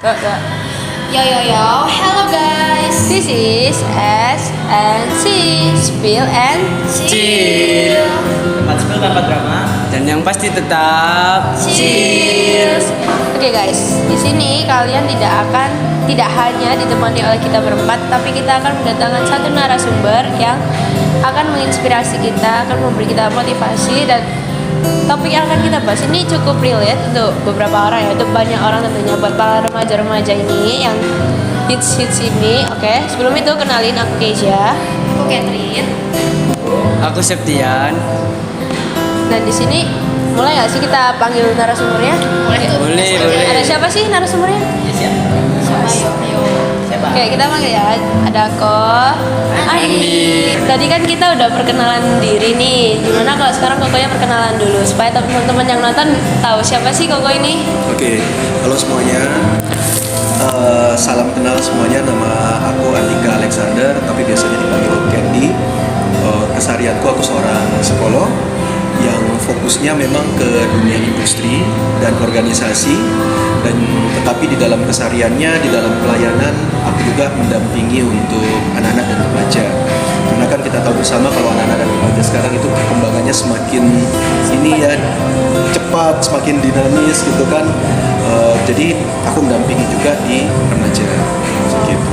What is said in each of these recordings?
Yo yo yo, hello guys. This is S and C, Spill and Chill. Tempat spill tanpa drama. Dan yang pasti tetap Cheers. Oke guys, di sini kalian tidak hanya ditemani oleh kita berempat, tapi kita akan mendatangkan satu narasumber yang akan menginspirasi kita, akan memberi kita motivasi, dan topik yang akan kita bahas ini cukup relate untuk beberapa orang ya, untuk banyak orang tentunya, buat para remaja-remaja ini yang hits ini. Oke, sebelum itu kenalin, aku Keisha. Aku Catherine. aku Septian. Dan di sini mulai nggak sih kita panggil narasumbernya? Boleh tuh. Boleh. Ada siapa sih narasumbernya? Sama ayo, ayo. Siapa? Oke, kita panggil ya. Ada Andi. Tadi kan kita udah perkenalan diri nih. Gimana kalau sekarang Kokonya perkenalan dulu supaya teman-teman yang nonton tahu siapa sih Koko ini? Oke, halo semuanya. Salam kenal semuanya. Nama aku Andika Alexander, tapi biasanya dipanggil Candy. Keseharianku aku seorang psikolog yang fokusnya memang ke dunia industri dan organisasi, dan tetapi di dalam kesehariannya, di dalam pelayanan, aku juga mendampingi untuk anak-anak dan remaja. Karena kan kita tahu bersama kalau anak-anak dan remaja sekarang itu perkembangannya semakin ini ya cepat, semakin dinamis gitu kan. Jadi aku mendampingi juga di remaja gitu.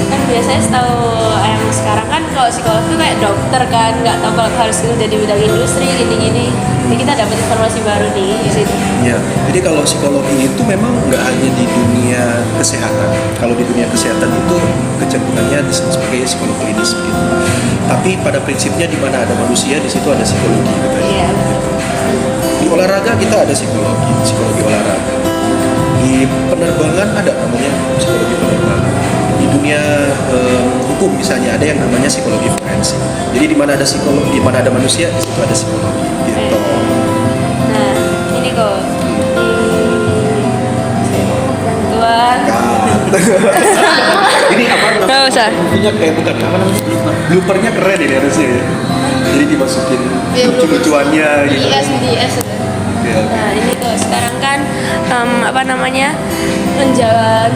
Kan biasanya setahu yang sekarang kan kalau psikolog tuh kayak dokter kan, nggak tahu kalau harus kerja di bidang industri gini-gini. Jadi kita dapat informasi baru nih di situ. Ya, jadi kalau psikologi itu memang nggak hanya di dunia kesehatan. Kalau di dunia kesehatan itu kecenderungannya disebut sebagai psikolog klinis gitu. Tapi pada prinsipnya di mana ada manusia, di situ ada psikologi katanya. Iya. Di olahraga kita ada psikologi olahraga. Di penerbangan ada namanya psikologi penerbangan. Di dunia hukum misalnya ada yang namanya psikologi forensik. Jadi di mana ada psikolog, di mana ada manusia, di situ ada psikologi. Gitu. Nah, ini kok bantuan. Ini apa namanya? Nggak usah. Bloopernya bukan apa namanya? Bloopernya keren ini harusnya ya. Jadi dimasukin Iya, lucu-lucuannya gitu. DS. Oke. Nah, ini tuh sekarang kan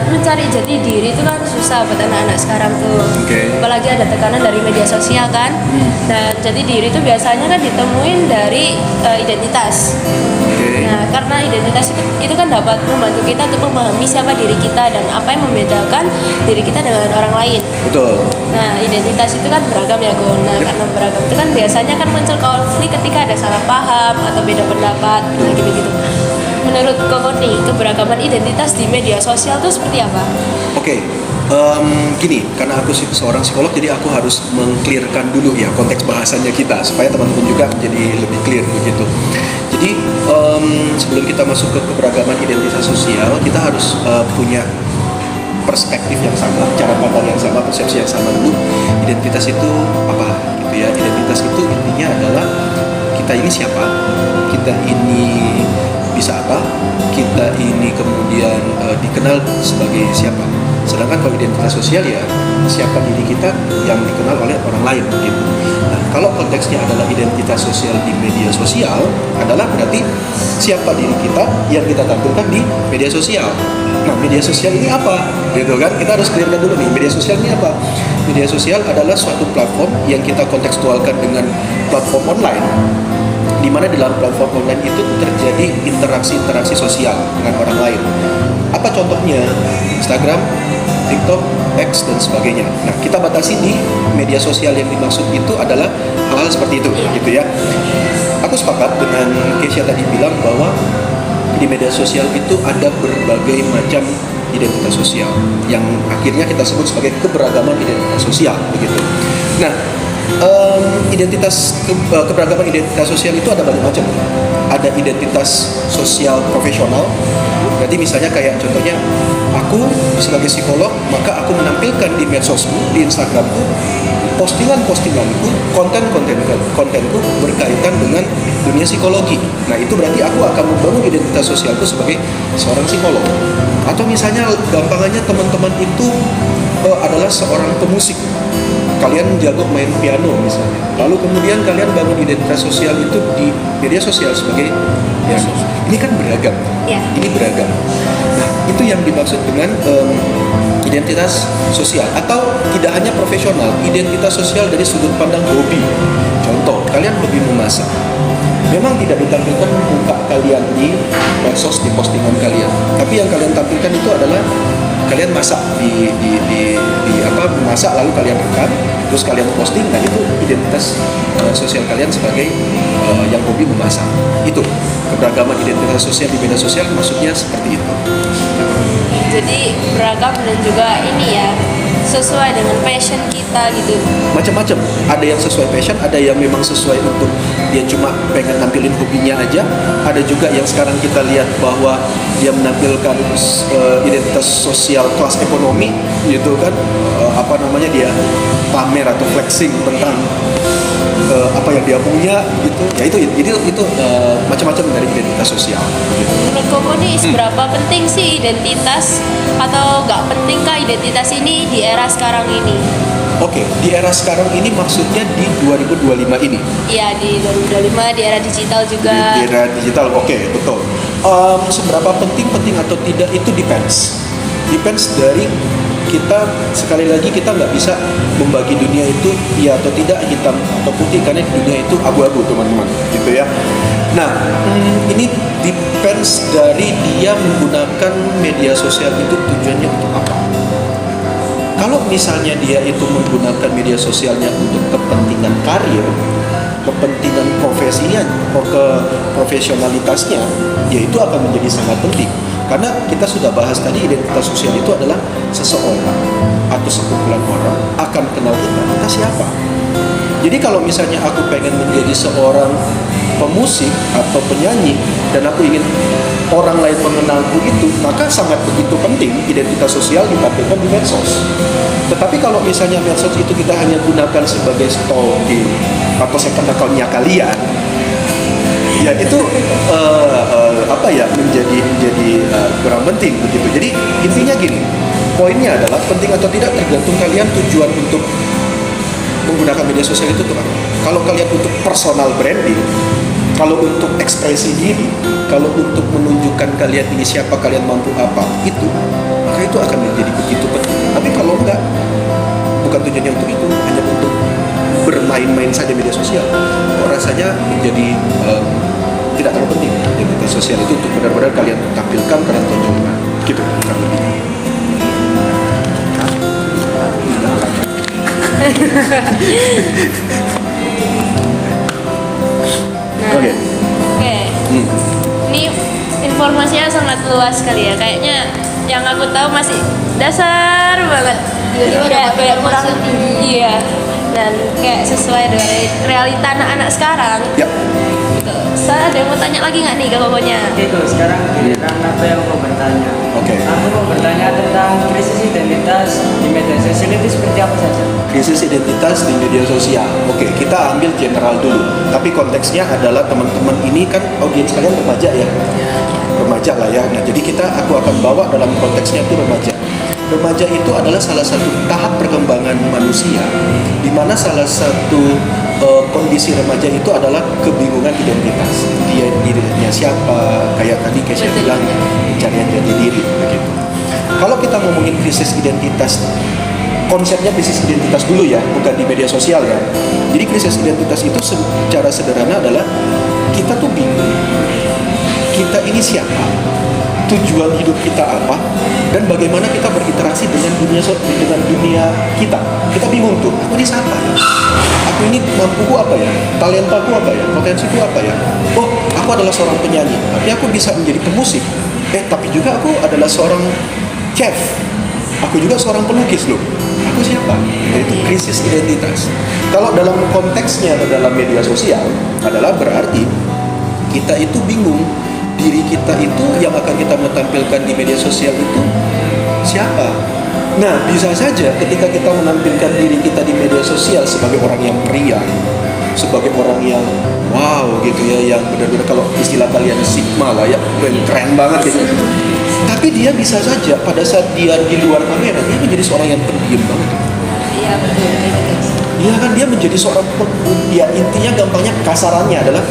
mencari jati diri itu kan susah buat anak-anak sekarang tuh. Oke. Apalagi ada tekanan dari media sosial kan. Dan jati diri itu biasanya kan ditemuin dari identitas. Oke. Nah, karena identitas itu kan dapat membantu kita untuk memahami siapa diri kita dan apa yang membedakan diri kita dengan orang lain. Betul. Nah, identitas itu kan beragam ya, Gon. Nah, karena beragam itu kan biasanya kan muncul konflik ketika ada salah paham atau beda pendapat, nah gitu-gitu. Menurut Koko nih, keberagaman identitas di media sosial itu seperti apa? Oke, gini, karena aku seorang psikolog, jadi aku harus meng-clearkan dulu ya konteks bahasanya kita supaya teman-teman juga menjadi lebih clear begitu. Jadi sebelum kita masuk ke keberagaman identitas sosial, kita harus punya perspektif yang sama, cara pandang yang sama, persepsi yang sama dulu. Identitas itu apa? Gitu ya. Identitas itu intinya adalah kita ini siapa, kita ini bisa apa, kita ini kemudian dikenal sebagai siapa. Sedangkan kalau identitas sosial ya siapa diri kita yang dikenal oleh orang lain gitu. Nah, kalau konteksnya adalah identitas sosial di media sosial adalah berarti siapa diri kita yang kita tampilkan di media sosial. Nah, media sosial ini apa? Gitu kan? Kita harus clearkan dulu nih, media sosial ini apa? Media sosial adalah suatu platform yang kita kontekstualkan dengan platform online, di mana di dalam platform online itu terjadi interaksi-interaksi sosial dengan orang lain. Apa contohnya? Instagram, TikTok, X, dan sebagainya. Nah, kita batasi di media sosial yang dimaksud itu adalah hal-hal seperti itu, gitu ya. Aku sepakat dengan Keisha tadi bilang bahwa di media sosial itu ada berbagai macam identitas sosial yang akhirnya kita sebut sebagai keberagaman identitas sosial, begitu. Nah, keberagaman identitas sosial itu ada banyak macam. Ada identitas sosial profesional. Berarti misalnya kayak contohnya aku sebagai psikolog, maka aku menampilkan di medsosku, di Instagramku, postinganku, kontenku berkaitan dengan dunia psikologi. Nah, itu berarti aku akan membangun identitas sosialku sebagai seorang psikolog. Atau misalnya gampangannya teman-teman itu adalah seorang pemusik. Kalian jago main piano misalnya. Lalu kemudian kalian bangun identitas sosial itu di media sosial sebagai piano. Ini kan beragam. Ya. Ini beragam. Nah, itu yang dimaksud dengan identitas sosial, atau tidak hanya profesional, identitas sosial dari sudut pandang hobi. Contoh, kalian hobi memasak, memang tidak ditampilkan muka kalian di medsos, di postingan kalian, tapi yang kalian tampilkan itu adalah kalian masak memasak lalu kalian rekam, terus kalian posting. Nah, itu identitas sosial kalian sebagai yang hobi memasak. Itu keberagaman identitas sosial di media sosial, maksudnya seperti itu. Jadi beragam dan juga ini ya, sesuai dengan passion kita gitu. Macam-macam, ada yang sesuai passion, ada yang memang sesuai untuk dia cuma pengen nampilin hobinya aja, ada juga yang sekarang kita lihat bahwa dia menampilkan identitas sosial kelas ekonomi gitu kan, dia pamer atau flexing tentang apa yang dia punya gitu ya. Itu macam-macam dari identitas sosial gitu. Menurut Koko nih, seberapa penting sih identitas, atau nggak pentingkah identitas ini di era sekarang ini? Oke, di era sekarang ini maksudnya di 2025 ini? Iya, di 2025, di era digital juga. Di era digital, oke, betul. Seberapa penting atau tidak itu depends dari kita. Sekali lagi, kita nggak bisa membagi dunia itu ya atau tidak, hitam atau putih, karena dunia itu abu-abu, teman-teman, gitu ya. Nah, ini depends dari dia menggunakan media sosial itu tujuannya untuk apa. Kalau misalnya dia itu menggunakan media sosialnya untuk kepentingan karir, kepentingan profesinya, profesionalitasnya, ya itu akan menjadi sangat penting. Karena kita sudah bahas tadi, identitas sosial itu adalah seseorang atau sekumpulan orang akan kenal kita siapa. Jadi kalau misalnya aku pengen menjadi seorang pemusik atau penyanyi dan aku ingin orang lain mengenalku itu, maka sangat begitu penting identitas sosial ditampilkan di medsos. Tetapi kalau misalnya medsos itu kita hanya gunakan sebagai stalking atau second account-nya kalian, ya itu menjadi kurang penting begitu. Jadi intinya gini, poinnya adalah penting atau tidak tergantung kalian tujuan untuk menggunakan media sosial itu tuh. Kalau kalian untuk personal branding, kalau untuk ekspresi diri, kalau untuk menunjukkan kalian ini siapa, kalian mampu apa, itu, maka itu akan menjadi begitu penting. Tapi kalau enggak, bukan tujuannya untuk itu, hanya untuk bermain-main saja media sosial, kok rasanya menjadi tidak terlalu penting. Identitas sosial itu untuk benar-benar kalian tampilkan, kalian tonjolkan, gitu kurang lebih. Oke. Ini informasinya sangat luas sekali ya. Kayaknya yang aku tahu masih dasar banget. Kayak kurang tinggi. Iya. Dan kayak sesuai dengan realita anak-anak sekarang. Ya. Gitu. Saya ada yang mau tanya lagi nggak nih ke pokoknya? Itu sekarang giliran aku yang mau bertanya. Oke. Aku mau bertanya tentang krisis identitas di media sosial itu seperti apa saja? Krisis identitas di media sosial. Oke, kita ambil general dulu. Tapi konteksnya adalah teman-teman ini kan audiens kalian remaja ya. Remaja lah ya. Nah, jadi aku akan bawa dalam konteksnya itu remaja. Remaja itu adalah salah satu tahap perkembangan manusia, di mana salah satu kondisi remaja itu adalah kebingungan identitas. Dia dirinya siapa? Kayak tadi Kesha bilang, pencarian jati diri begitu. Kalau kita ngomongin krisis identitas, konsepnya krisis identitas dulu ya, bukan di media sosial ya. Jadi krisis identitas itu secara sederhana adalah kita tuh bingung. Kita ini siapa? Tujuan hidup kita apa? Dan bagaimana kita berinteraksi dengan dunia kita? Kita bingung tuh. Aku ini siapa ya? Aku ini mampuku apa ya? Talentaku apa ya? Potensiku apa ya? Oh, aku adalah seorang penyanyi, tapi aku bisa menjadi pemusik. Tapi juga aku adalah seorang chef. Aku juga seorang pelukis loh. Aku siapa? Itu krisis identitas. Kalau dalam konteksnya atau dalam media sosial adalah berarti kita itu bingung. Diri kita itu yang akan kita menampilkan di media sosial itu siapa? Nah, bisa saja ketika kita menampilkan diri kita di media sosial sebagai orang yang pria, sebagai orang yang wow gitu ya, yang benar-benar kalau istilah kalian sigma lah ya, keren banget gitu. Tapi dia bisa saja pada saat dia di luar kamera dia menjadi seorang yang pendiam banget. Iya betul. Iya kan, dia menjadi seorang ya intinya gampangnya kasarannya adalah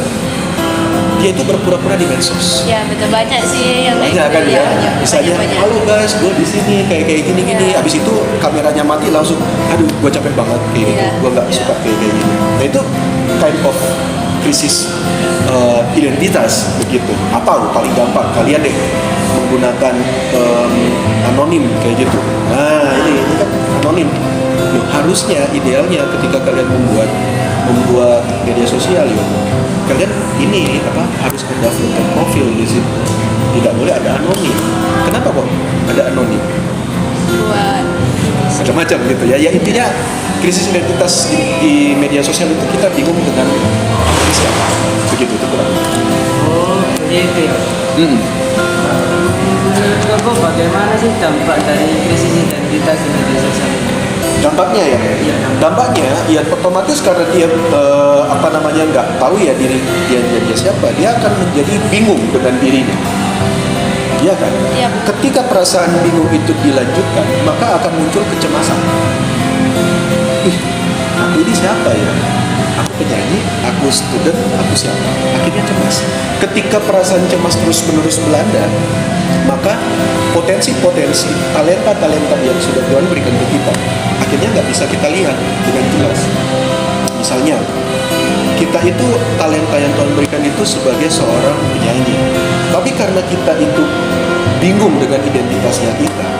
dia itu berpura-pura di medsos. Ya betul, banyak sih yang kayak Banyak kan gitu ya, misalnya, banyak. halo guys, gue di sini kayak gini, Iya. abis itu kameranya mati langsung, aduh, gue capek banget kayak gitu, Iya. gue nggak suka kayak gini. Nah itu kind of krisis identitas begitu. Atau paling gampang kalian deh menggunakan anonim kayak gitu. Nah ini kan anonim. Loh, harusnya idealnya ketika kalian membuat media sosial ya, kalian ini harus ada foto profil di situ. Tidak boleh ada anonim. Kenapa kok ada anonim? Buat Macam-macam gitu ya. Ya intinya krisis identitas di media sosial itu kita bingung dengan siapa. Begitu itu kurang. Oh, begitu ya. Menurut Koko bagaimana sih dampak dari krisis identitas di media sosial? Dampaknya ya, dampaknya ya otomatis karena dia nggak tahu ya dia siapa, dia akan menjadi bingung dengan dirinya. Iya kan? Iya. Ketika perasaan bingung itu dilanjutkan, maka akan muncul kecemasan. Ih, aku ini siapa ya? Aku penyanyi, aku student, aku siapa? Akhirnya cemas. Ketika perasaan cemas terus-menerus melanda, maka potensi-potensi talenta-talenta yang sudah Tuhan berikan ke kita akhirnya nggak bisa kita lihat dengan jelas. Misalnya, kita itu talenta yang Tuhan berikan itu sebagai seorang penyanyi, tapi karena kita itu bingung dengan identitasnya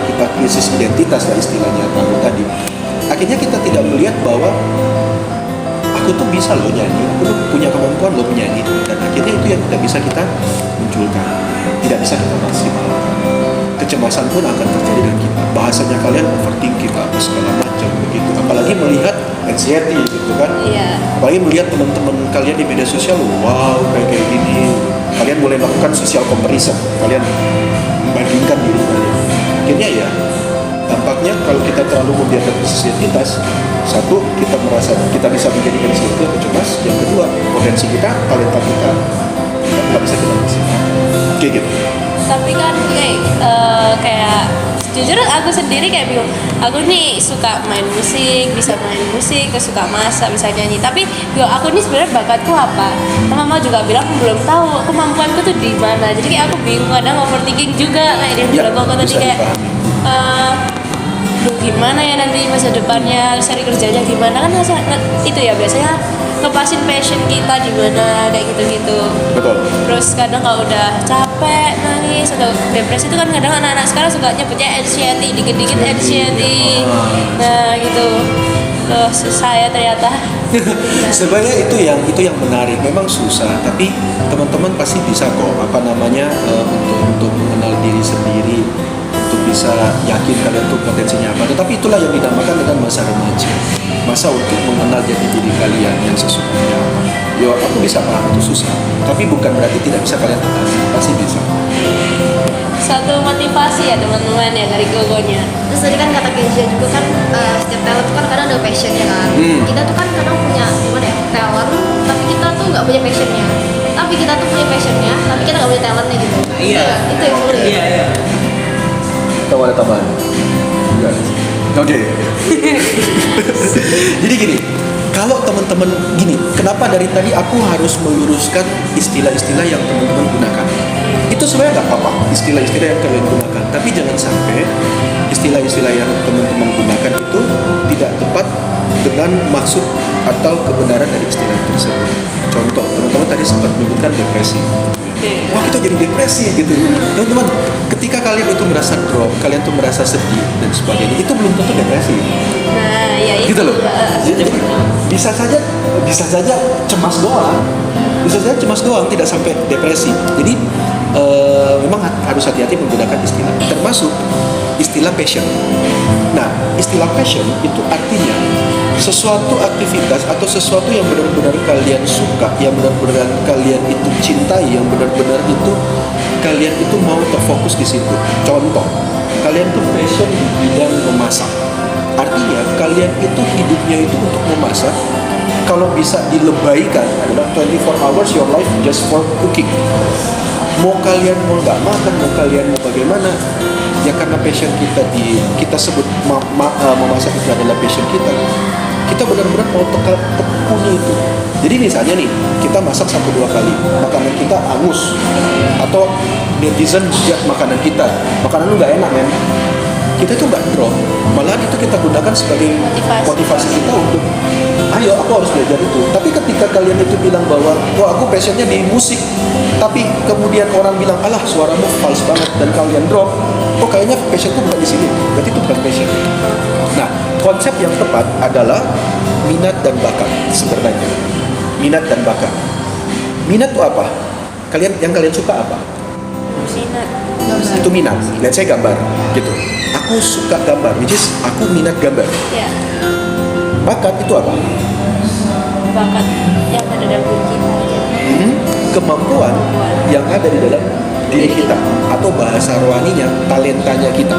kita krisis identitas lah istilahnya kamu tadi, akhirnya kita tidak melihat bahwa aku tuh bisa loh nyanyi, aku tuh punya kemampuan loh menyanyi, dan akhirnya itu yang tidak bisa kita munculkan, tidak bisa kita maksimalkan. Kecemasan pun akan terjadi dengan kita. Bahasanya kalian overthinking apa segala macam begitu. Apalagi melihat anxiety gitu kan. Iya. Apalagi melihat teman-teman kalian di media sosial, wow kayak gini. Kalian boleh melakukan social comparison. Kalian membandingkan diri kalian. Akhirnya ya, dampaknya kalau kita terlalu membiarkan krisis identitas, satu, kita merasa kita bisa menjadikan sesuatu yang cemas. Yang kedua, potensi kita, talenta kita nggak bisa kita maksimalkan. Kayak gitu. Tapi kan kayak jujur aku sendiri kayak bingung, aku nih suka main musik, bisa main musik, terus suka masak, bisa nyanyi, tapi aku nih sebenarnya bakatku apa? Mama juga bilang belum tahu kemampuanku tuh di mana, jadi kayak aku bingung, kadang overthinking juga kayak dia bilang kok tadi bisa kayak duh gimana ya nanti masa depannya, cari kerjanya gimana, kan itu ya biasanya ngepasin passion kita di mana kayak gitu-gitu. Betul. Terus kadang kalau udah capek, nangis atau depresi itu kan kadang anak-anak sekarang suka nyebutnya anxiety, dikit-dikit anxiety. Nah gitu. Loh, susah ya ternyata. Sebenarnya itu yang menarik. Memang susah, tapi teman-teman pasti bisa kok untuk mengenal diri sendiri, untuk bisa yakin kalian tuh potensinya apa. Tetapi itulah yang dinamakan dengan masa remaja. Masa untuk mengenal jati diri kalian yang sesungguhnya apa. Yo, aku bisa paham itu susah, tapi bukan berarti tidak bisa kalian atasi. Pasti bisa. Satu motivasi ya teman-teman ya dari gogonya. Terus tadi kan kata Kezia juga kan setiap talent tuh kan kadang ada passionnya kan. Kita tuh kan kadang punya gimana ya talent, tapi kita tuh nggak punya passionnya. Tapi kita tuh punya passionnya, tapi kita nggak punya talentnya gitu. Iya. Itu yang sulit. Iya. Tahu ada tambahan? Enggak. Oke. Jadi gini, kalau teman-teman gini, kenapa dari tadi aku harus meluruskan istilah-istilah yang teman-teman gunakan? Itu sebenarnya nggak apa-apa, istilah-istilah yang kalian gunakan. Tapi jangan sampai istilah-istilah yang teman-teman gunakan itu tidak tepat dengan maksud atau kebenaran dari istilah tersebut. Contoh, teman-teman tadi sempat menyebutkan depresi. Wah, kita jadi depresi gitu. Teman-teman, ketika kalian itu merasa drop, kalian tuh merasa sedih dan sebagainya, itu belum tentu depresi. Nah, ya itu. Gitu loh. Jadi bisa saja cemas doang. Bisa saja cemas doang, tidak sampai depresi. Jadi memang harus hati-hati menggunakan istilah, termasuk istilah passion. Nah, istilah passion itu artinya sesuatu aktivitas atau sesuatu yang benar-benar kalian suka, yang benar-benar kalian itu cintai, yang benar-benar itu kalian itu mau terfokus di situ. Contoh, kalian tuh passion di bidang memasak. Artinya kalian itu hidupnya itu untuk memasak. Kalau bisa dilebaikan adalah 24 hours your life just for cooking. Mau kalian mau nggak makan, mau kalian mau bagaimana, ya karena passion kita sebut memasak itu adalah passion kita benar-benar mau tekuni itu. Jadi misalnya nih, kita masak 1-2 kali, makanan kita angus, atau netizen hujat makanan kita, makanan lu nggak enak men, kita tuh nggak drop, malah itu kita gunakan sebagai motivasi kita untuk, ayo aku harus belajar itu. Tapi ketika kalian itu bilang bahwa, wah aku passionnya di musik, tapi kemudian orang bilang, alah suaramu false banget, dan kalian drop, oh kayaknya passionku bukan di sini, berarti itu bukan passion. Nah, konsep yang tepat adalah minat dan bakat sebenarnya. Minat dan bakat. Minat itu apa? Yang kalian suka apa? Minat. Itu minat. Lihat saya gambar, gitu. Aku suka gambar, which is aku minat gambar. Ya, Bakat itu apa? bakat yang ada dalam diri kita aja. Kemampuan yang ada di dalam diri kita, atau bahasa rohaninya talentanya kita.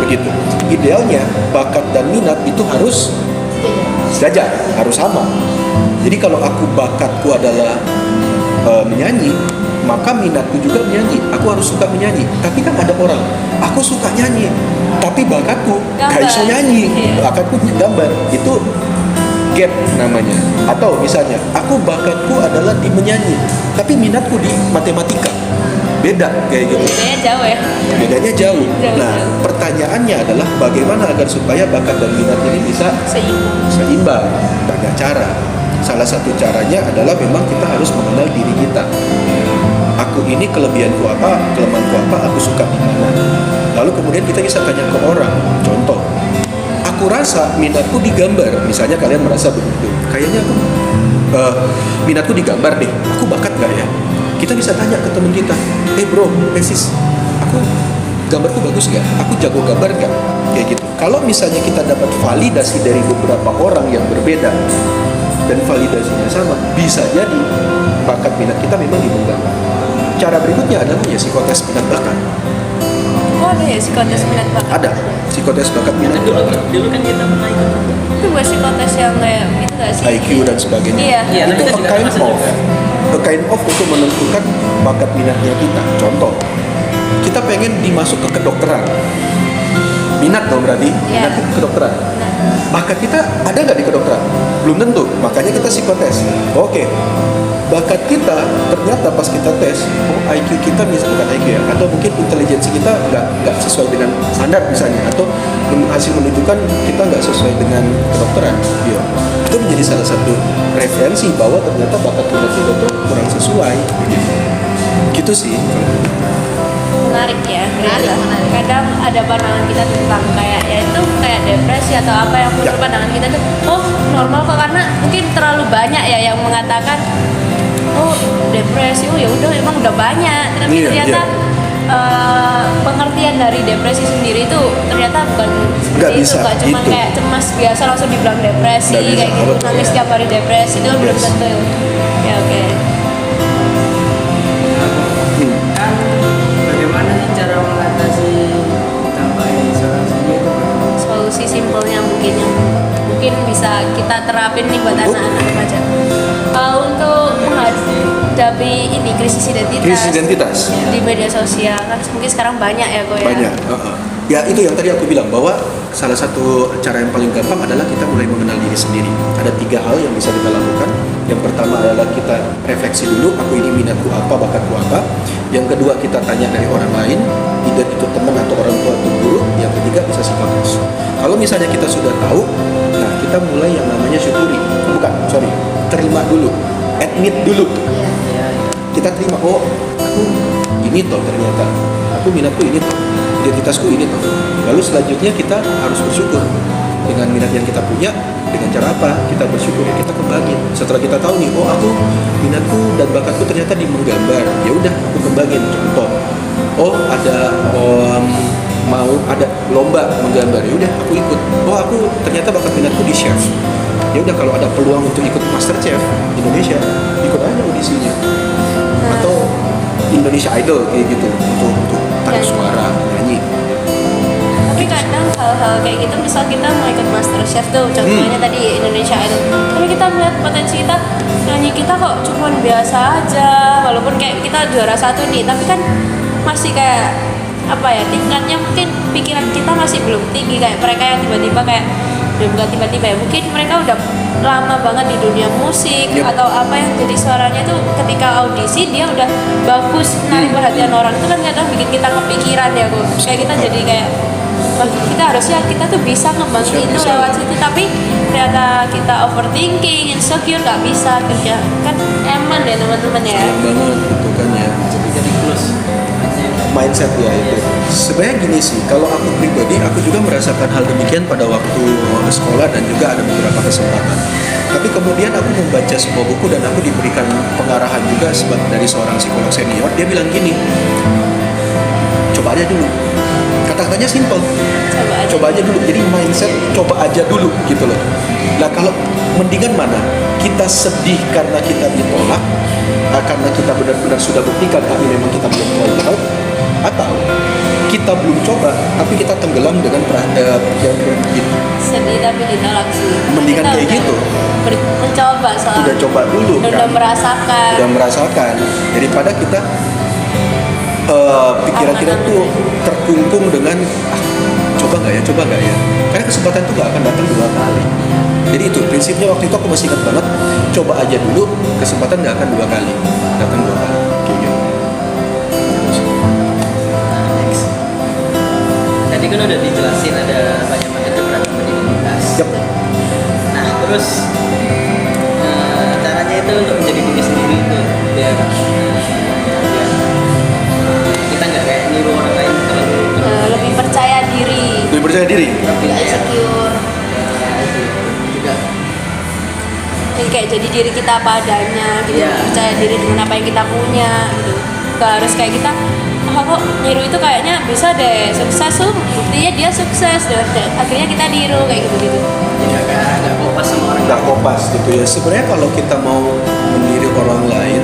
Begitu. Idealnya bakat dan minat itu harus sejajar, harus sama. Jadi kalau aku bakatku adalah menyanyi, maka minatku juga menyanyi. Aku harus suka menyanyi. Tapi kan ada orang, aku suka nyanyi, tapi bakatku gak iso nyanyi. Bakatku gambar. Itu gap namanya. Atau misalnya, aku bakatku adalah di menyanyi, tapi minatku di matematika. Beda kayak gitu. Bedanya jauh ya. Bedanya jauh. Jauh. Nah, pertanyaannya adalah bagaimana agar supaya bakat dan minat ini bisa seimbang. Banyak cara. Salah satu caranya adalah memang kita harus mengenal diri kita. Aku ini kelebihanku apa, kelemahanku apa, aku suka di mana. Lalu kemudian kita bisa tanya ke orang. Contoh, aku rasa minatku di gambar. Misalnya kalian merasa begitu. Kayaknya aku minatku di gambar deh. Aku bakat nggak ya? Kita bisa tanya ke teman kita. Bro, sis, aku gambarku bagus nggak? Aku jago gambar nggak? Kayak gitu. Kalau misalnya kita dapat validasi dari beberapa orang yang berbeda dan validasinya sama, bisa jadi bakat minat kita memang dimenggambar. Cara berikutnya adalah ya psikotes minat bakat. Oh ada ya psikotes minat bakat? Ada psikotes bakat minat bakat. Dulu kan kita pernah ikut. Itu buat psikotes yang kayak itu gak sih? IQ dan sebagainya. Iya. Iya, tapi Itu kita juga a kind of untuk menentukan bakat minatnya kita. Contoh, kita pengen dimasuk ke kedokteran. Minat dong berarti, Iya. minat ke kedokteran. Bakat kita ada nggak di kedokteran? Belum tentu, makanya kita psikotes. Oke, bakat kita ternyata pas kita tes, IQ kita misalnya bukan IQ ya, atau mungkin intelijensi kita nggak sesuai dengan standar misalnya, atau hasil menunjukkan kita nggak sesuai dengan kedokteran. Ya, itu menjadi salah satu referensi bahwa ternyata bakat minat kita tuh kurang sesuai. Gitu sih. Menarik ya. Menarik. Kadang ada pandangan kita tentang kayak ya itu kayak depresi atau apa yang menurut Ya. pandangan kita tuh oh normal kok, karena mungkin terlalu banyak ya yang mengatakan oh depresi, oh ya udah emang udah banyak, tapi Iya, ternyata iya. pengertian dari depresi sendiri itu ternyata bukan Nggak seperti bisa itu, nggak cuma gitu. kayak cemas biasa langsung dibilang depresi Nggak bisa, kayak gitu, betul. nangis tiap hari depresi itu kan belum Yes. tentu ya. Oke. Kan bagaimana nih cara mengatasi dampak yang seorang sendiri itu? Solusi simpelnya mungkin yang mungkin bisa kita terapin nih buat anak-anak remaja. Untuk menghadapi ini krisis identitas, di media sosial kan mungkin sekarang banyak ya kok ya. Banyak. Ya itu yang tadi aku bilang bahwa salah satu cara yang paling gampang adalah kita mulai mengenal diri sendiri. Ada 3 hal yang bisa kita lakukan. Yang pertama adalah kita refleksi dulu, aku ini minatku apa, bakatku apa. Yang kedua kita tanya dari orang lain, either itu teman atau orang tua atau guru. Yang ketiga bisa psikotes. Kalau misalnya kita sudah tahu, nah kita mulai yang namanya syukuri. Terima dulu, admit dulu. Kita terima, oh aku ini toh ternyata, aku minatku ini toh, identitasku ini toh. Lalu selanjutnya kita harus bersyukur dengan minat yang kita punya. Dengan cara apa? Kita bersyukur, ya kita kembangin. Setelah kita tahu nih, oh aku minatku dan bakatku ternyata di menggambar, ya udah aku kembangin. Contoh, oh ada mau ada lomba menggambar, ya udah aku ikut. Oh aku ternyata bakat minatku di chef, ya udah kalau ada peluang untuk ikut MasterChef Indonesia, ikut aja audisinya. Atau Indonesia Idol kayak gitu untuk taruh suara nyanyi. Tapi kadang hal-hal kayak gitu, misal kita mau ikut MasterChef tuh, contohnya tadi Indonesia Idol, tapi kita melihat potensi kita, nyanyi kita kok cuman biasa aja, walaupun kayak kita juara 1 nih, tapi kan masih kayak apa ya, tingkatnya mungkin pikiran kita masih belum tinggi kayak mereka yang tiba-tiba kayak dan bukan tiba-tiba ya, mungkin mereka udah lama banget di dunia musik Yep. atau apa yang jadi suaranya tuh ketika audisi dia udah bagus menarik perhatian orang, itu kan kadang bikin kita kepikiran ya kok, kayak kita jadi kayak wah, kita harusnya kita tuh bisa ngebantu itu Bisa. lewat situ, tapi ternyata kita overthinking, insecure, nggak bisa kerja kan. Eman ya teman-teman ya. Sayang banget gitu kan ya. Jadi close. Mindset ya itu. Sebenarnya gini sih, kalau aku pribadi, aku juga merasakan hal demikian pada waktu sekolah dan juga ada beberapa kesempatan. Tapi kemudian aku membaca sebuah buku dan aku diberikan pengarahan juga dari seorang psikolog senior. Dia bilang gini, coba aja dulu. Kata-katanya simple, coba aja dulu. Jadi mindset coba aja dulu gitu loh. Nah kalau mendingan mana? Kita sedih karena kita ditolak, karena kita benar-benar sudah buktikan tapi memang kita belum tahu, atau kita belum coba tapi kita tenggelam dengan pikiran gitu. Sedih tapi ditolak sih. Mendingan Kita kayak udah gitu. Mencoba soalnya. Udah coba dulu Udah kan. merasakan. Udah merasakan daripada kita pikiran kita tuh terkungkung dengan coba nggak ya, karena kesempatan itu nggak akan datang 2 kali. Jadi itu prinsipnya, waktu itu aku masih ingat banget, coba aja dulu, kesempatan nggak akan 2 kali, datang 2 kali kayak gitu. Next. Tadi kan udah dijelasin ada banyak macam beragam identitas. Yep. Nah terus caranya itu untuk menjadi diri sendiri itu biar kita nggak kayak niru orang lain terlalu Lebih percaya diri. Lebih percaya diri. Nggak insecure. juga Yang kayak jadi diri kita apa adanya gitu. Iya. Percaya diri dengan apa yang kita punya gitu. Gak harus kayak kita kok niru itu kayaknya bisa deh sukses tuh, buktinya dia sukses dan akhirnya kita niru kayak gitu-gitu. ya nggak kopas sama orang Nggak kopas gitu ya. Sebenarnya kalau kita mau meniru orang lain,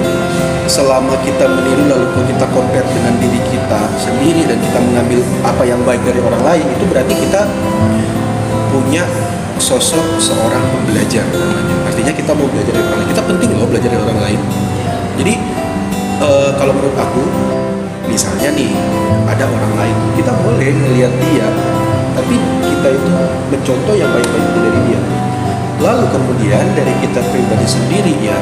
selama kita meniru lalu kita compare dengan diri kita sendiri dan kita mengambil apa yang baik dari orang lain, itu berarti kita punya sosok seorang pembelajar namanya. Artinya kita mau belajar dari orang lain. Kita penting loh belajar dari orang lain. Jadi kalau menurut aku, misalnya nih ada orang lain, kita boleh melihat dia, tapi kita itu mencontoh yang baik-baik itu dari dia. Lalu kemudian dari kita pribadi sendiri ya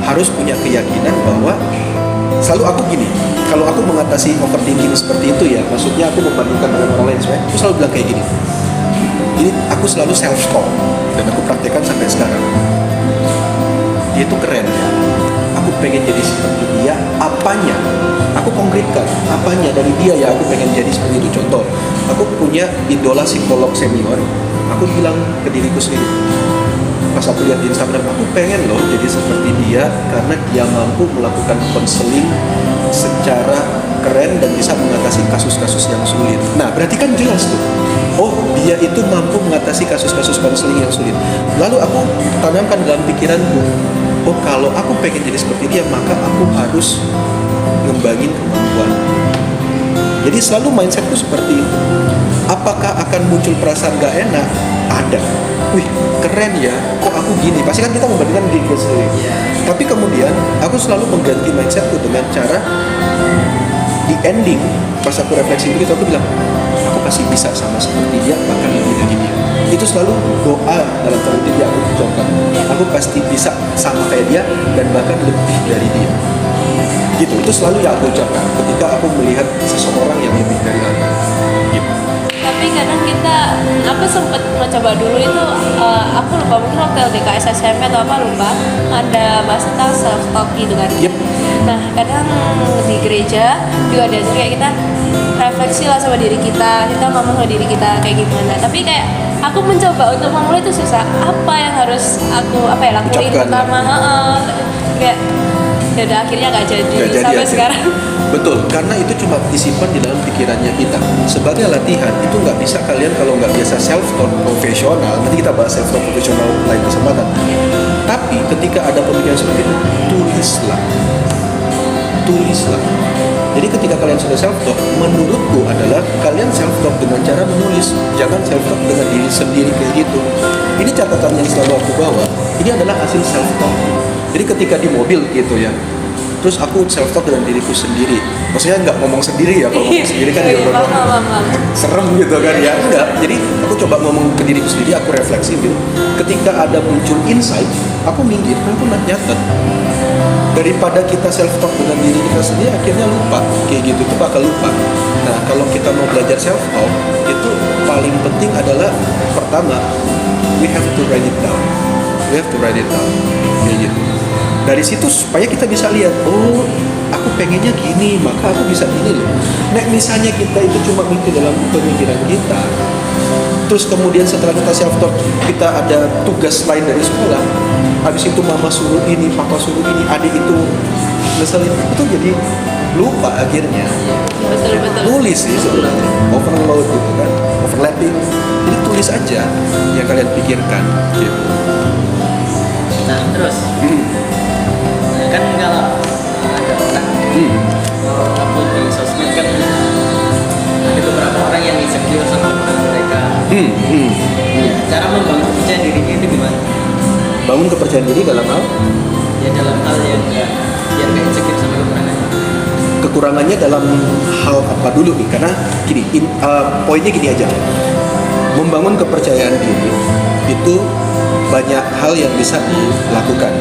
harus punya keyakinan bahwa selalu aku gini, kalau aku mengatasi overthinking seperti itu ya, maksudnya aku membandingkan dengan orang lain, sebenarnya aku selalu bilang kayak gini. Jadi aku selalu self talk dan aku praktekkan sampai sekarang. Dia itu keren ya. Aku pengen jadi seperti dia, apanya? Aku konkretkan apanya dari dia ya aku pengen jadi seperti itu. Contoh, aku punya idola psikolog senior. Aku bilang ke diriku sendiri, pas aku lihat di Instagram, aku pengen loh jadi seperti dia karena dia mampu melakukan konseling secara keren dan bisa mengatasi kasus-kasus yang sulit. Nah, berarti kan jelas tuh. Oh, dia itu mampu mengatasi kasus-kasus konseling yang sulit. Lalu aku tanamkan dalam pikiranku, oh kalau aku pengen jadi seperti dia, maka aku harus ngembangin kemampuan. Jadi selalu mindsetku seperti itu. Apakah akan muncul perasaan gak enak? Ada. Wih, keren ya, kok aku gini? Pasti kan kita membandingkan diri kita sendiri. Tapi kemudian aku selalu mengganti mindsetku dengan cara di ending, pas aku refleksi begitu, aku bilang, aku pasti bisa sama seperti dia, bahkan lebih dari dia. Itu selalu doa dalam tanda kutip yang aku ucapkan. Aku pasti bisa sama kayak dia dan bahkan lebih dari dia. Gitu, itu selalu yang aku ucapkan ketika aku melihat seseorang yang lebih dari aku. Gitu. Tapi kadang aku sempet mencoba dulu itu, aku lupa mungkin waktu LDKS SMP atau apa lupa, ada bahas tentang self talk gitu kan. Yep. Nah kadang di gereja juga ada kayak kita refleksi lah sama diri kita ngomong sama diri kita kayak gimana. Tapi kayak aku mencoba untuk memulai itu susah. Apa yang harus aku lakuin Ucapkan. pertama? Kayak ya udah akhirnya nggak jadi Nggak jadi sampai akhirnya. sekarang. Betul, karena itu cuma disimpan di dalam pikirannya kita. Sebagai latihan, itu nggak bisa kalian kalau nggak biasa self-talk profesional, nanti kita bahas self-talk profesional lain kesempatan. Tapi ketika ada pemikiran seperti itu, tulislah. Tulislah. Jadi ketika kalian sudah self-talk, menurutku adalah kalian self-talk dengan cara menulis. Jangan self-talk dengan diri sendiri kayak gitu. Ini catatan yang selalu aku bawa. Ini adalah hasil self-talk. Jadi ketika di mobil gitu ya, Terus aku self talk dengan diriku sendiri. Maksudnya nggak ngomong sendiri ya, kalau ngomong sendiri kan Iya, ya paham. serem gitu kan ya. Enggak. Jadi aku coba ngomong ke diriku sendiri, aku refleksi gitu. Ketika ada muncul insight, aku minggir, aku nyatet. Daripada kita self talk dengan diri kita sendiri, akhirnya lupa kayak gitu, itu bakal lupa. Nah, kalau kita mau belajar self talk, itu paling penting adalah pertama, we have to write it down. We have to write it down kayak gitu. Dari situ supaya kita bisa lihat, oh aku pengennya gini, maka aku bisa gini loh. Nah, misalnya kita itu cuma mikir dalam pemikiran kita, terus kemudian setelah kita self talk, kita ada tugas lain dari sekolah, habis itu mama suruh ini, papa suruh ini, adik itu ngeselin, itu jadi lupa akhirnya. Betul. Tulis sih sebenarnya, overload gitu kan, overlapping. Jadi tulis aja yang kalian pikirkan gitu. Nah terus kan kalau ada orang mau upload di sosmed kan ada beberapa orang yang insecure sama orang mereka. Ya, cara membangun kepercayaan dirinya itu gimana? Bangun kepercayaan diri dalam hal Ya dalam hal yang biar gak insecure sama kekurangannya. kekurangannya dalam hal apa dulu nih? Karena gini, poinnya gini aja. Membangun kepercayaan diri itu banyak hal yang bisa dilakukan,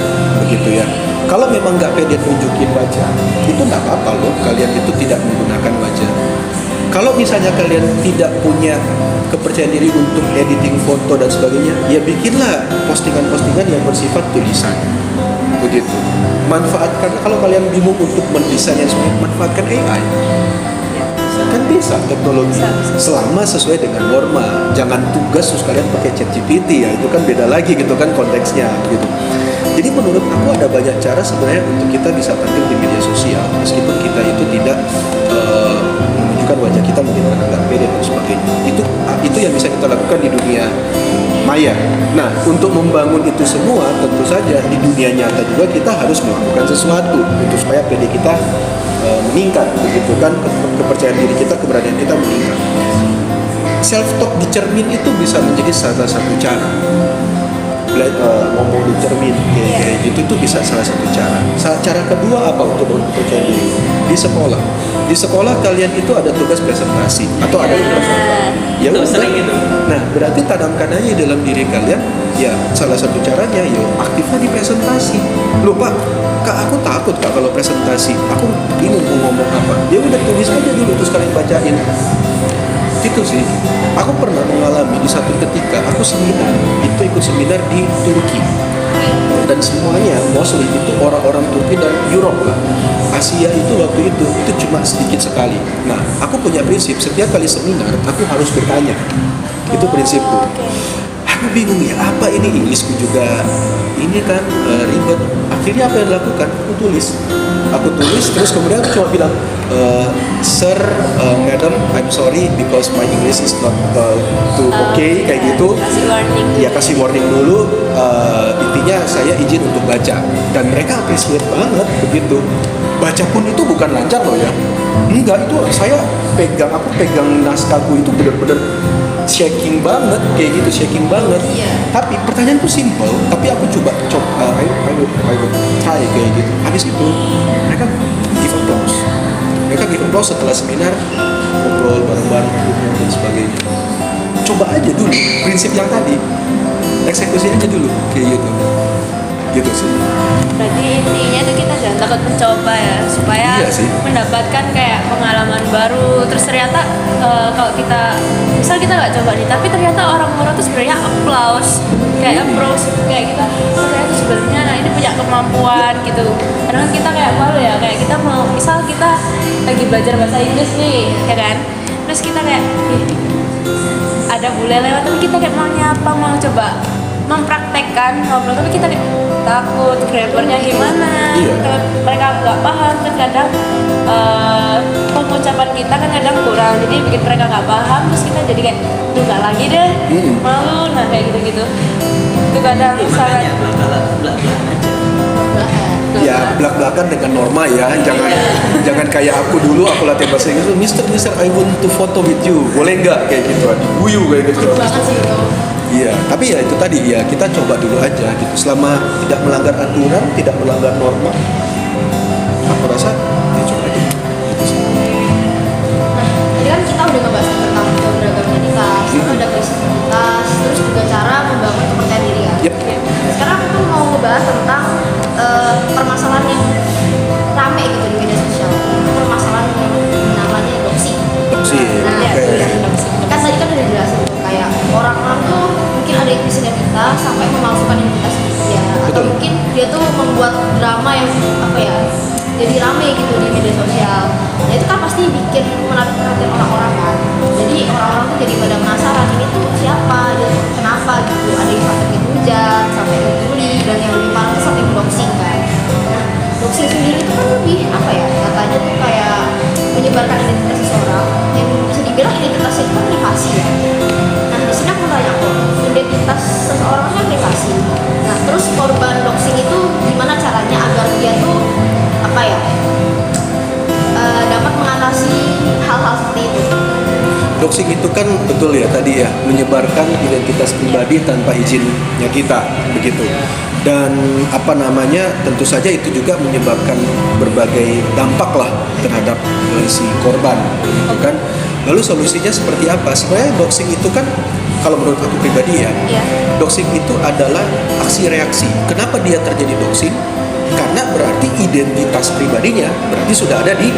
begitu ya. Kalau memang nggak pede tunjukin wajah, itu nggak apa-apa loh. Kalian itu tidak menggunakan wajah. Kalau misalnya kalian tidak punya kepercayaan diri untuk editing foto dan sebagainya, ya bikinlah postingan-postingan yang bersifat tulisan, begitu. Manfaatkan, kalau kalian bingung untuk mendesain yang sebenarnya, manfaatkan AI. Kan bisa teknologi selama sesuai dengan norma. Jangan tugas terus kalian pakai ChatGPT ya, itu kan beda lagi gitu kan konteksnya gitu. Jadi menurut aku ada banyak cara sebenarnya untuk kita bisa tampil di media sosial meskipun kita itu tidak menunjukkan wajah kita mungkin karena nggak pede dan sebagainya. Itu yang bisa kita lakukan di dunia maya. Nah, untuk membangun itu semua tentu saja di dunia nyata juga kita harus melakukan sesuatu untuk supaya pede kita meningkat, begitu kan, kepercayaan diri kita, keberanian kita meningkat. Self talk di cermin itu bisa menjadi salah satu cara. Ngomong di cermin kayak gitu itu bisa salah satu cara. Cara kedua apa untuk mempercayai diri? Di sekolah. Di sekolah kalian itu ada tugas presentasi atau ada ya Itu sering itu. Nah, berarti tanamkan aja dalam diri kalian. Ya, salah satu caranya aktifnya di presentasi. Loh Pak, Kak aku takut Kak kalau presentasi. Aku bingung mau ngomong apa. Ya udah tulis aja dulu terus kalian bacain. Gitu sih. Aku pernah mengalami di satu ketika aku seminar, itu ikut seminar di Turki. Dan semuanya mostly itu orang-orang Turki dan Europe lah. Asia itu waktu itu cuma sedikit sekali. Nah, aku punya prinsip setiap kali seminar aku harus bertanya. Itu prinsipku. Aku bingung ya apa ini, Inggrisku juga ini kan ribet. Akhirnya apa yang dilakukan? Aku tulis terus kemudian aku cuma bilang Sir, Madam, I'm sorry because my English is not too okay kayak gitu. Kasih warning. Ya kasih warning dulu. Intinya saya izin untuk baca dan mereka appreciate banget begitu. Baca pun itu bukan lancar loh ya. Enggak, itu aku pegang naskahku itu benar-benar shaking banget kayak gitu, shaking banget. Tapi pertanyaanku simple, tapi aku coba I would try kayak gitu. Habis itu mereka give applause. Mereka give applause setelah seminar, ngobrol bareng-bareng dan sebagainya. Coba aja dulu prinsip yang tadi, eksekusi aja dulu kayak gitu sih. Berarti intinya tuh kita jangan takut mencoba ya, supaya Iya sih. mendapatkan kayak pengalaman baru. Terus ternyata kalau kita misal kita nggak coba nih, tapi ternyata orang-orang tuh sebenarnya applause, kayak applause kayak kita, ternyata sebenarnya ini punya kemampuan gitu. Kadang kita kayak malu ya, kayak kita mau misal kita lagi belajar bahasa Inggris nih, ya kan? Terus kita kayak ada bule lewat, tapi kita kayak mau nyapa, mau coba mempraktekkan ngobrol, tapi kita kayak takut grammarnya gimana. Iya. Kalau mereka nggak paham kan kadang pengucapan kita kan kadang kurang, jadi bikin mereka nggak paham, terus kita jadi kayak tuh nggak lagi deh, malu, nah kayak gitu itu kadang sangat Makanya belak-belakan aja. Ya belak-belakan dengan norma ya, jangan kayak aku dulu aku latihan bahasa Inggris, Mister I want to photo with you, boleh nggak kayak gitu, diguyu kayak gitu. banget sih itu. Iya, tapi ya itu tadi ya kita coba dulu aja gitu. Selama tidak melanggar aturan, tidak melanggar norma, aku rasa ya coba aja gitu sih. Nah, tadi kan kita udah ngebahas tentang keberagaman identitas, terus ada krisis identitas, terus juga cara membangun kepercayaan diri ya. Yep. Sekarang aku tuh mau ngebahas tentang permasalahan yang rame gitu di media sosial. Permasalahan yang namanya doxing. Doxing, Nah, oke. kan tadi kan udah dijelasin tuh kayak orang-orang tuh mungkin ada yang krisis identitas sampai memalsukan identitas dia, atau Betul. mungkin dia tuh membuat drama yang apa ya, jadi rame gitu di media sosial. Nah itu kan pasti bikin menarik perhatian orang-orang kan. Jadi orang-orang tuh jadi pada penasaran ini tuh siapa, dia tuh kenapa gitu. Ada yang sampai dihujat, sampai dibully, dan yang lebih parah tuh sampai doxing kan. Nah doxing sendiri itu kan lebih apa ya, katanya tuh kayak menyebarkan identitas seseorang yang bisa dibilang identitasnya itu kan privasi ya. Nah di sini aku tanya kok, identitas seseorang kan privasi. Nah terus korban doxing itu gimana caranya agar dia tuh apa ya, dapat mengatasi hal-hal seperti itu. Doxing itu kan betul ya tadi ya, menyebarkan identitas pribadi tanpa izinnya kita begitu. Dan apa namanya, tentu saja itu juga menyebabkan berbagai dampak lah terhadap si korban gitu kan. Lalu solusinya seperti apa? Sebenarnya doxing itu kan kalau menurut aku pribadi ya, Iya. doxing itu adalah aksi reaksi. Kenapa dia terjadi doxing? Karena berarti identitas pribadinya berarti sudah ada di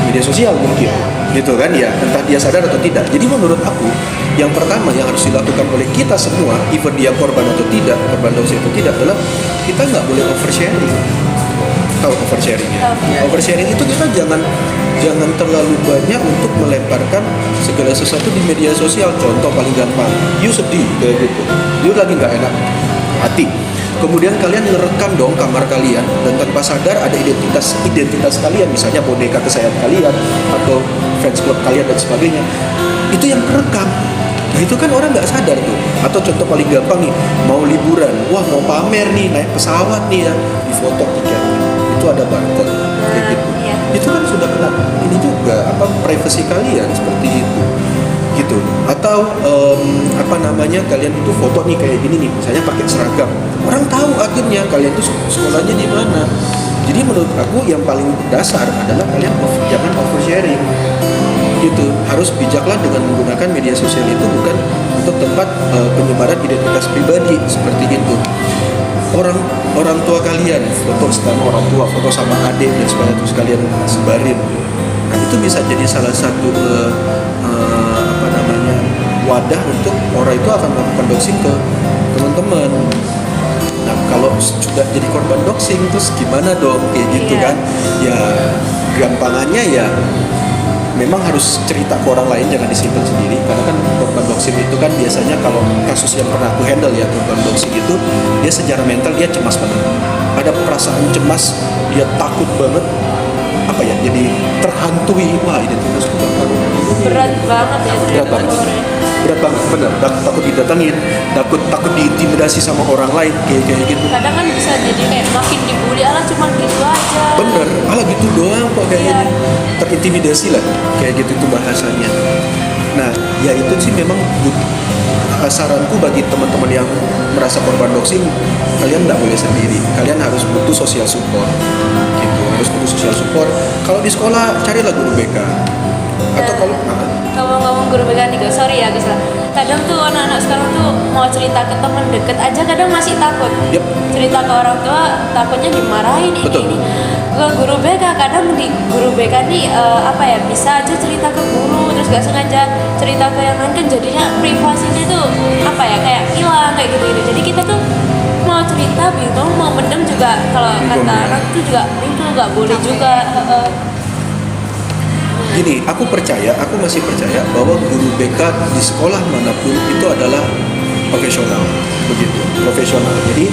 media sosial mungkin, gitu kan ya, entah dia sadar atau tidak. Jadi menurut aku yang pertama yang harus dilakukan oleh kita semua, even dia korban atau tidak, korban doxing atau tidak, adalah kita nggak boleh oversharing. Tahu oversharing ya? Oversharing itu kita jangan terlalu banyak untuk melemparkan segala sesuatu di media sosial. Contoh paling gampang, you sedih kayak gitu, you lagi nggak enak hati. Kemudian kalian ngerekam dong kamar kalian, dan tanpa sadar ada identitas kalian, misalnya boneka kesayangan kalian atau fans club kalian dan sebagainya. Itu yang kerekam. Nah itu kan orang nggak sadar tuh. Atau contoh paling gampang nih, mau liburan, wah mau pamer nih, naik pesawat nih ya, di foto tiketnya. Itu ada barcode kayak gitu. Iya. Itu kan sudah kena ini juga apa privasi kalian seperti itu. Gitu. Atau apa namanya, kalian itu foto nih kayak gini nih, misalnya pakai seragam, orang tahu akhirnya kalian tuh sekolahnya di mana. Jadi menurut aku yang paling dasar adalah kalian jangan oversharing gitu. Harus bijaklah dengan menggunakan media sosial itu bukan untuk tempat penyebaran identitas pribadi seperti itu. Orang tua kalian foto sama orang tua, foto sama adik dan sebagainya, terus kalian sebarin. Nah itu bisa jadi salah satu apa namanya, wadah untuk orang itu akan melakukan doxing ke teman-teman. Nah kalau sudah jadi korban doxing terus gimana dong kayak gitu Iya. kan? Ya gampangannya ya memang harus cerita ke orang lain, jangan disimpan sendiri. Karena kan korban doxing itu kan biasanya, kalau kasus yang pernah aku handle ya, korban doxing itu dia secara mental dia cemas banget, ada perasaan cemas, dia takut banget apa ya, jadi terhantui, wah identitasku bakal Berat banget ya berat banget, berat banget, bener, takut didatengin, takut diintimidasi sama orang lain kayak gitu. kadang kan bisa jadi kayak makin dibully, alah cuma gitu aja. Bener, malah gitu doang kok kayak Iya. gini, terintimidasi lah kayak gitu tuh bahasanya. Nah ya itu sih memang saranku bagi teman-teman yang merasa korban doxing, kalian nggak boleh sendiri, kalian harus butuh social support gitu, harus butuh social support. Kalau di sekolah carilah guru BK atau kalau Ngomong-ngomong guru BK nih guys, sorry ya guys lah. Kadang tuh anak-anak sekarang tuh mau cerita ke teman deket aja kadang masih takut. Yep. Cerita ke orang tua takutnya dimarahin Betul. ini. Ke guru BK kadang di guru BK nih apa ya, bisa aja cerita ke guru terus gak sengaja cerita ke yang lain, kan jadinya privasinya tuh apa ya, kayak hilang kayak gitu. Jadi kita tuh mau cerita bingung, mau mendem juga, kalau Bingung, kata ya. anak tuh juga bingung, nggak boleh juga. gini, aku masih percaya bahwa guru BK di sekolah manapun itu adalah profesional, begitu, profesional. Jadi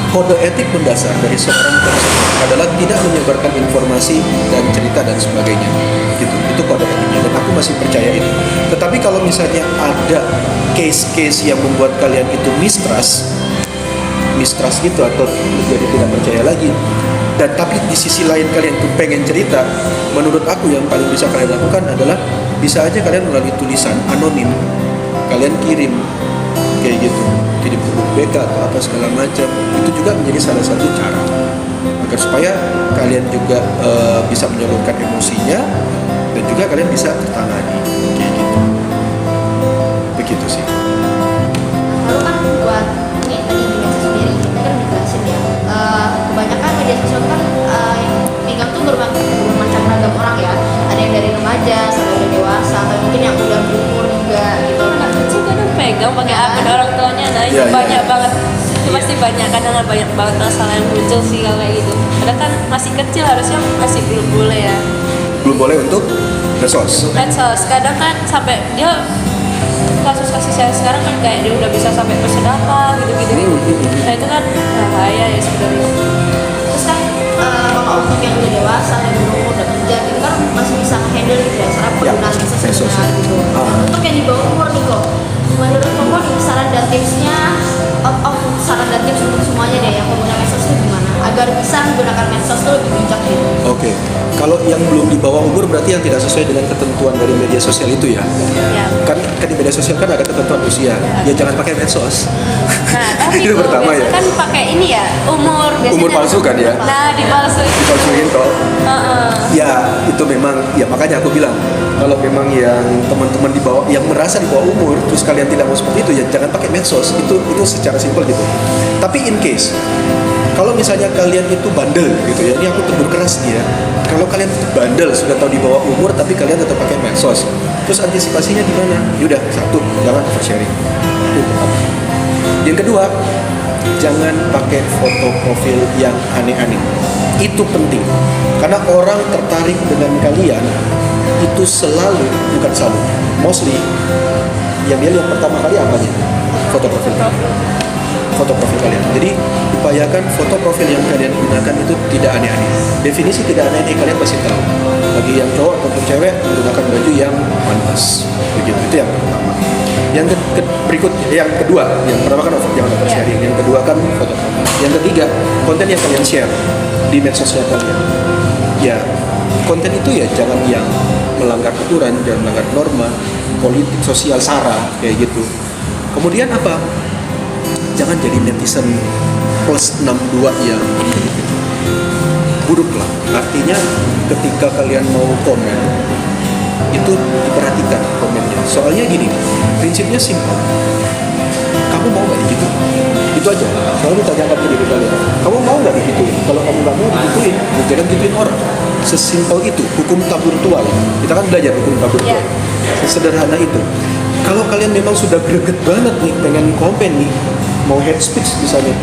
kode etik mendasar dari seorang dosen adalah tidak menyebarkan informasi dan cerita dan sebagainya, gitu. Itu kode etiknya dan aku masih percaya itu. Tetapi kalau misalnya ada case-case yang membuat kalian itu mistrust gitu atau jadi tidak percaya lagi, dan tapi di sisi lain kalian tuh pengen cerita, menurut aku yang paling bisa kalian lakukan adalah bisa aja kalian melalui tulisan anonim, kalian kirim kayak gitu, kirim ke BK atau apa segala macam, itu juga menjadi salah satu cara agar supaya kalian juga bisa menyalurkan emosinya dan juga kalian bisa tertangani kayak gitu. Begitu sih. Lalu kan buat ini tadi di medsos sendiri kita kan dijelasin ya, kebanyakan media sosial kan yang pegang tuh bermacam ragam orang ya, ada yang dari remaja sampai udah dewasa, atau mungkin yang udah berumur juga gitu. Anak kecil kadang pegang pakai akun orang tuanya, nah itu Iya, iya. banyak banget. Itu pasti banyak, kadang banyak banget masalah yang muncul sih kalau kayak gitu. Padahal kan masih kecil, harusnya masih belum boleh ya. Belum boleh untuk medsos. Medsos kadang kan sampai dia kasus-kasus saya sekarang kan kayak dia udah bisa sampai bersedekah gitu-gitu. Nah itu kan bahaya ya sebenarnya. Terus kan kalau untuk yang udah dewasa, yang berumur, udah kerja gitu kan masih bisa handle gitu ya, cara penggunaan medsos yang medsos. benar gitu. Untuk yang di bawah umur nih kok, menurut Koko nih saran dan tipsnya, saran dan tips untuk semuanya deh yang pengguna medsos itu gimana? Agar bisa menggunakan medsos itu lebih bijak gitu. Oke. Kalau yang belum di bawah umur berarti yang tidak sesuai dengan ketentuan dari media sosial itu ya. Ya. Kan di media sosial kan ada ketentuan usia. Ya jangan pakai medsos. Nah tapi Itu tuh pertama biasanya ya. kan pakai ini ya umur biasanya. Umur palsu kan ya. Nah dipalsuin. Dipalsuin toh. Heeh. Ya itu memang ya makanya aku bilang kalau memang yang teman-teman di bawah yang merasa di bawah umur terus kalian tidak mau seperti itu ya jangan pakai medsos. Itu secara simpel gitu. Tapi in case kalau misalnya kalian itu bandel gitu ya, ini aku tegur keras nih ya. Kalau kalian bandel sudah tahu di bawah umur tapi kalian tetap pakai medsos, terus antisipasinya gimana? Yaudah, satu, jangan oversharing. Itu pertama. Yang kedua, jangan pakai foto profil yang aneh-aneh. Itu penting karena orang tertarik dengan kalian itu selalu, bukan selalu, mostly yang dia lihat pertama kali apanya? Foto profil. Foto profil kalian. Jadi upayakan foto profil yang kalian gunakan itu tidak aneh-aneh. Definisi tidak aneh-aneh kalian pasti tahu. Bagi yang cowok ataupun cewek menggunakan baju yang pantas. Begitu. Itu yang pertama. Yang berikutnya, yang kedua, yang pertama kan jangan oversharing. Yang kedua kan foto profil. Yang ketiga, konten yang kalian share di medsosnya kalian. Ya, konten itu ya jangan yang melanggar aturan, jangan melanggar norma, politik, sosial, sara kayak gitu. Kemudian apa? Jangan jadi netizen plus 62 yang buruk lah. Artinya ketika kalian mau komen itu diperhatikan komennya. Soalnya gini, prinsipnya simpel. Kamu mau nggak gitu? Itu aja. Selalu tanyakan ke diri kalian. Kamu mau nggak digituin? Kalau kamu nggak mau digituin, jangan gituin orang. Sesimpel itu. Hukum tabur tuai. Kita kan belajar hukum tabur tuai. Sesederhana itu. Kalau kalian memang sudah greget banget nih pengen komen nih, mau hate speech misalnya,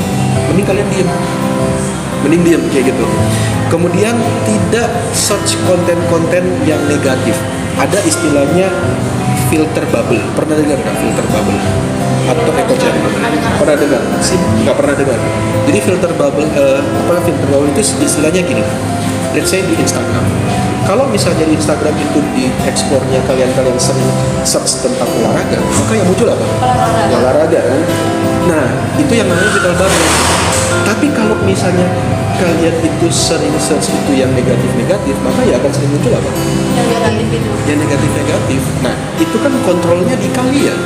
mending kalian diem kayak gitu. Kemudian tidak search konten-konten yang negatif. Ada istilahnya filter bubble. Pernah dengar nggak filter bubble? Atau echo chamber? Pernah dengar? Sih nggak pernah dengar. Jadi filter bubble filter bubble itu istilahnya gini. Let's say di Instagram. Kalau misalnya di Instagram itu di eksplornya kalian sering search tentang olahraga, maka yang muncul apa? Olahraga kan? Nah, itu yang namanya vital bubble. Tapi kalau misalnya kalian itu sering search itu yang negatif-negatif, maka ya akan sering muncul apa? Yang negatif itu. Yang negatif-negatif. Nah, itu kan kontrolnya di kalian.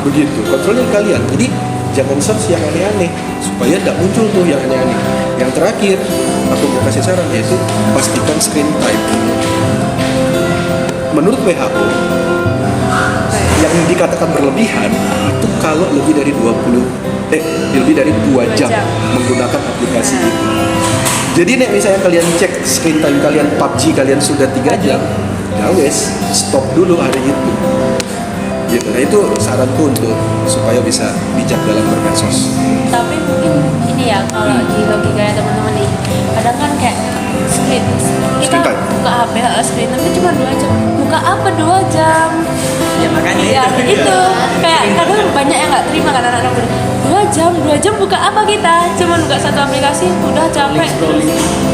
Begitu, kontrolnya di kalian. Jadi, jangan search yang aneh-aneh supaya tidak muncul tuh yang aneh-aneh. Yang terakhir, aku mau kasih saran yaitu pastikan screen time. Menurut WHO, yang dikatakan berlebihan itu kalau lebih dari 2 jam menggunakan aplikasi itu. Jadi nek misalnya kalian cek screen time kalian PUBG kalian sudah 3 jam, ya wes stop dulu hari itu. Gitu. Nah itu saranku untuk supaya bisa bijak dalam bermedsos. Tapi mungkin ini ya kalau di logikanya teman-teman nih, kadang kan kayak kita Screen time. buka HP screen time itu cuma 2 jam. Buka apa 2 jam? Ya makanya Ya itu kayak kadang banyak yang nggak terima kan anak-anak muda. 2 jam buka apa kita? Cuma buka satu aplikasi udah capek.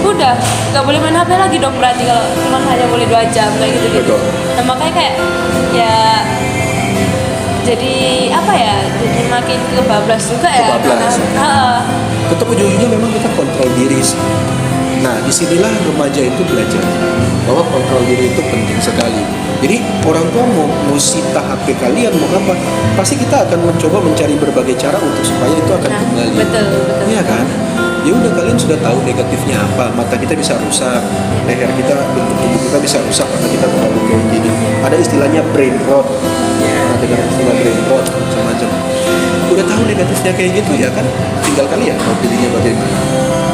Udah nggak boleh main HP lagi dong berarti kalau cuma hanya boleh 2 jam kayak gitu. Betul. Nah makanya kayak ya jadi apa ya? Jadi makin kebablas juga ya. Kebablas. Tetap ujung-ujungnya memang kita kontrol diri sih. Nah, disinilah remaja itu belajar bahwa kontrol diri itu penting sekali. Jadi orang tua mau sita HP kalian mau apa, pasti kita akan mencoba mencari berbagai cara untuk supaya itu akan kembali. Betul. Iya kan? ya udah kalian sudah tahu negatifnya apa. Mata kita bisa rusak, leher kita, bentuk tubuh kita bisa rusak karena kita terlalu kayak gini. Ada istilahnya brain rot. Nah, dengan istilah brain rot macam-macam. Udah tahu negatifnya kayak gitu ya kan, tinggal kalian mau pilihnya bagaimana.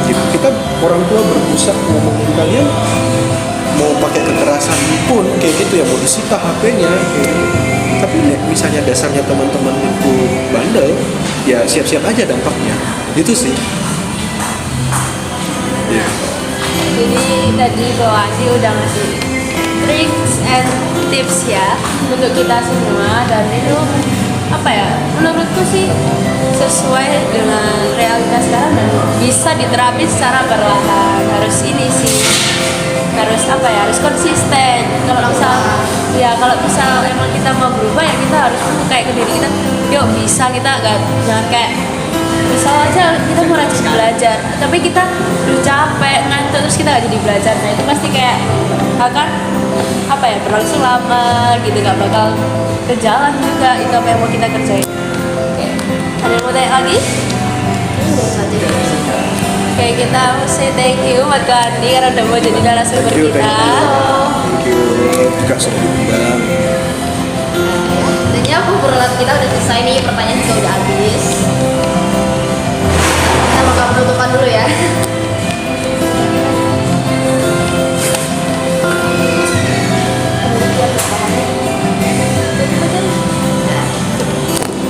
Gitu. Kita orang tua berusaha ngomongin kalian mau pakai kekerasan pun kayak gitu ya, mau disita HP-nya kayak gitu. Tapi misalnya dasarnya teman-teman itu bandel, ya siap-siap aja dampaknya. Itu sih. Ya. Jadi tadi Bro Andi udah ngasih tricks and tips ya untuk kita semua, dan itu apa ya, menurutku sih sesuai dengan realitas sekarang dan bisa diterapin secara perlahan. Harus ini sih, harus apa ya, harus konsisten. Kalau misal emang kita mau berubah ya kita harus kayak ke diri kita, yuk bisa, kita jangan kayak misal aja kita mau rajin belajar tapi kita udah capek ngantuk terus kita gak jadi belajar, nah itu pasti kayak akan apa ya, berlangsung lama gitu, gak bakal ke jalan juga itu apa yang mau kita kerjain. Oke. Ada yang mau tanya lagi? Oke, kita say thank you buat Kak Andi karena udah mau jadi narasumber Thank you, kita. thank you juga sudah diundang. Dan ya obrolan kita udah selesai nih, pertanyaan juga udah habis. Kita bakal penutupan dulu ya.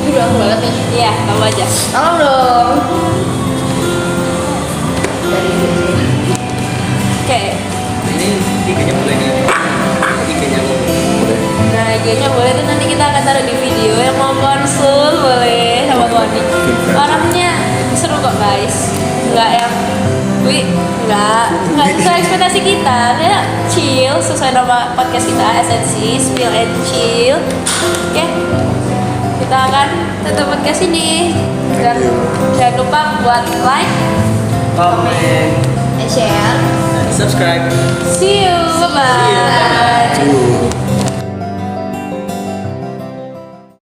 Udah banget nih. Iya, kamu aja. Tolong dong. Dari sini. Oke. Ini IG-nya boleh nih. IG-nya boleh. Nah, IG-nya boleh tuh, nanti kita akan taruh di video. Yang mau konsul boleh sama Bu Andi. Orangnya seru kok guys, nggak yang nggak sesuai ekspektasi kita. Dia chill sesuai nama podcast kita, Esensi Spill and Chill. Oke, kita akan tutup podcast ini dan jangan lupa buat like, Comment And share. dan subscribe. see you, bye bye. See you.